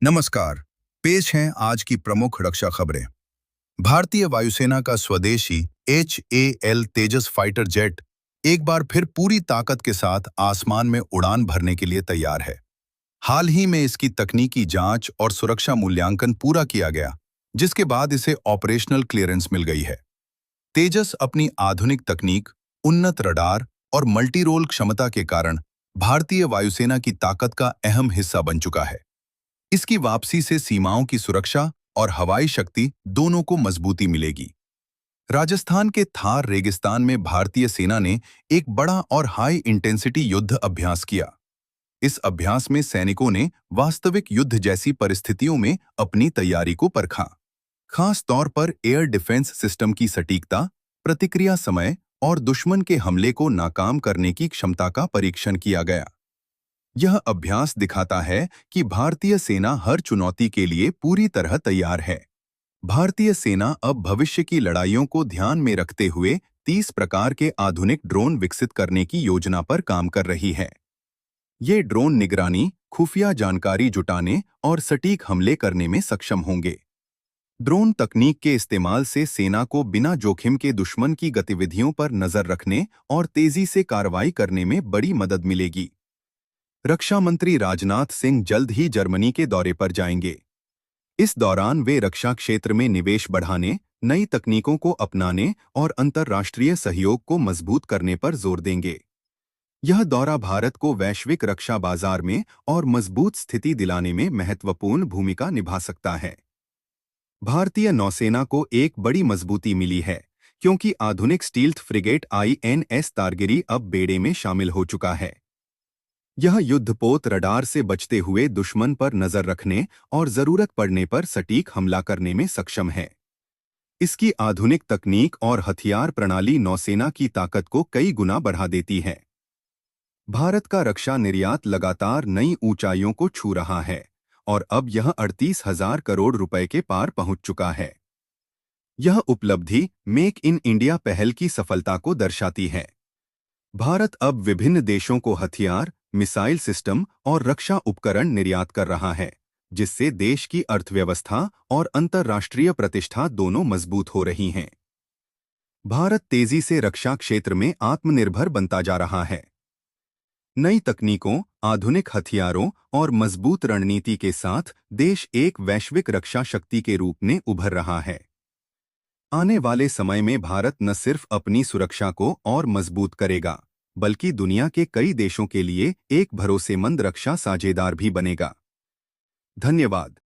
नमस्कार। पेश हैं आज की प्रमुख रक्षा खबरें। भारतीय वायुसेना का स्वदेशी HAL तेजस फाइटर जेट एक बार फिर पूरी ताकत के साथ आसमान में उड़ान भरने के लिए तैयार है। हाल ही में इसकी तकनीकी जांच और सुरक्षा मूल्यांकन पूरा किया गया, जिसके बाद इसे ऑपरेशनल क्लियरेंस मिल गई है। तेजस अपनी आधुनिक तकनीक, उन्नत रडार और मल्टी रोल क्षमता के कारण भारतीय वायुसेना की ताकत का अहम हिस्सा बन चुका है। इसकी वापसी से सीमाओं की सुरक्षा और हवाई शक्ति दोनों को मजबूती मिलेगी। राजस्थान के थार रेगिस्तान में भारतीय सेना ने एक बड़ा और हाई इंटेंसिटी युद्ध अभ्यास किया। इस अभ्यास में सैनिकों ने वास्तविक युद्ध जैसी परिस्थितियों में अपनी तैयारी को परखा। खास तौर पर एयर डिफेंस सिस्टम की सटीकता, प्रतिक्रिया समय और दुश्मन के हमले को नाकाम करने की क्षमता का परीक्षण किया गया। यह अभ्यास दिखाता है कि भारतीय सेना हर चुनौती के लिए पूरी तरह तैयार है। भारतीय सेना अब भविष्य की लड़ाइयों को ध्यान में रखते हुए 30 प्रकार के आधुनिक ड्रोन विकसित करने की योजना पर काम कर रही है। ये ड्रोन निगरानी, खुफिया जानकारी जुटाने और सटीक हमले करने में सक्षम होंगे। ड्रोन तकनीक के इस्तेमाल से सेना को बिना जोखिम के दुश्मन की गतिविधियों पर नजर रखने और तेजी से कार्रवाई करने में बड़ी मदद मिलेगी। रक्षा मंत्री राजनाथ सिंह जल्द ही जर्मनी के दौरे पर जाएंगे। इस दौरान वे रक्षा क्षेत्र में निवेश बढ़ाने, नई तकनीकों को अपनाने और अंतर्राष्ट्रीय सहयोग को मजबूत करने पर जोर देंगे। यह दौरा भारत को वैश्विक रक्षा बाजार में और मजबूत स्थिति दिलाने में महत्वपूर्ण भूमिका निभा सकता है। भारतीय नौसेना को एक बड़ी मजबूती मिली है, क्योंकि आधुनिक स्टील्थ फ्रिगेट INS तारगिरी अब बेड़े में शामिल हो चुका है। यह युद्धपोत रडार से बचते हुए दुश्मन पर नजर रखने और जरूरत पड़ने पर सटीक हमला करने में सक्षम है। इसकी आधुनिक तकनीक और हथियार प्रणाली नौसेना की ताकत को कई गुना बढ़ा देती है। भारत का रक्षा निर्यात लगातार नई ऊंचाइयों को छू रहा है और अब यह 38,000 करोड़ रुपए के पार पहुंच चुका है। यह उपलब्धि मेक इन इंडिया पहल की सफलता को दर्शाती है। भारत अब विभिन्न देशों को हथियार, मिसाइल सिस्टम और रक्षा उपकरण निर्यात कर रहा है, जिससे देश की अर्थव्यवस्था और अंतर्राष्ट्रीय प्रतिष्ठा दोनों मजबूत हो रही हैं। भारत तेजी से रक्षा क्षेत्र में आत्मनिर्भर बनता जा रहा है। नई तकनीकों, आधुनिक हथियारों और मजबूत रणनीति के साथ देश एक वैश्विक रक्षा शक्ति के रूप में उभर रहा है। आने वाले समय में भारत न सिर्फ अपनी सुरक्षा को और मजबूत करेगा, बल्कि दुनिया के कई देशों के लिए एक भरोसेमंद रक्षा साझेदार भी बनेगा। धन्यवाद।